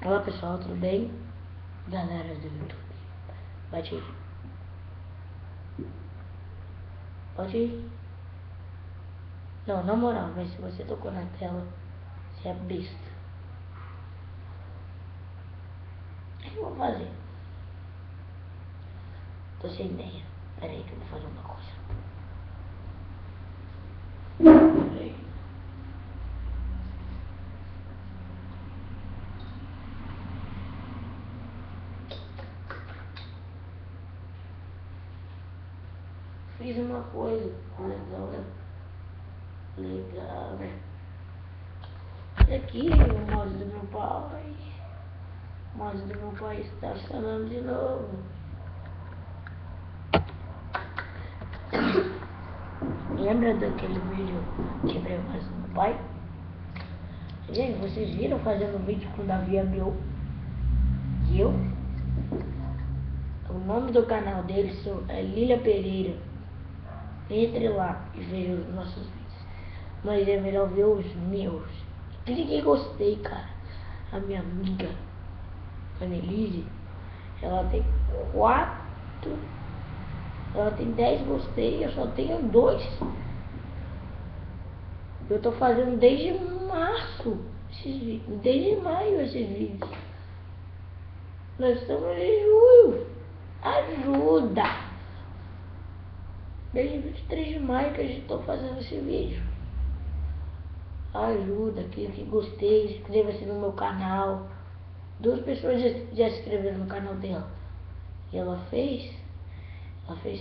Olá pessoal, tudo bem? Galera do YouTube, bate aí. Pode ir. Não, na moral, mas se você tocou na tela, você é besta. O que eu vou fazer? Tô sem ideia. Pera aí que eu vou fazer uma coisa. Pera aí. Fiz uma coisa legal, né? Legal, né? Olha aqui o mouse do meu pai. O mouse do meu pai está funcionando de novo. Lembra daquele vídeo que quebrei o mouse do meu pai? Gente, vocês viram fazendo um vídeo com o Davi abriu e eu? O nome do canal dele é Lilia Pereira. Entre lá e veja os nossos vídeos. Mas é melhor ver os meus. Clique em gostei, cara. A minha amiga Annelise, ela tem 4. Ela tem 10 gostei, eu só tenho 2. Eu tô fazendo desde março esses vídeos. Desde maio esses vídeos. Nós estamos em julho. Ajuda! Desde 23 de maio que a gente tá fazendo esse vídeo. Ajuda, clique em gostei, inscreva-se no meu canal. 2 pessoas já se inscreveram no canal dela. E ela fez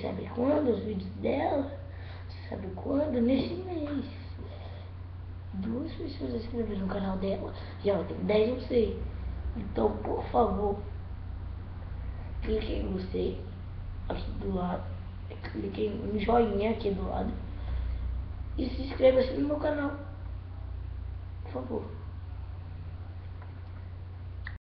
sabe quando? Os vídeos dela. Sabe quando? Nesse mês. 2 pessoas se inscreveram no canal dela. E ela tem 10, não sei. Então, por favor, clique em gostei aqui do lado. Clique em joinha aqui do lado. E se inscreva-se no meu canal. Por favor.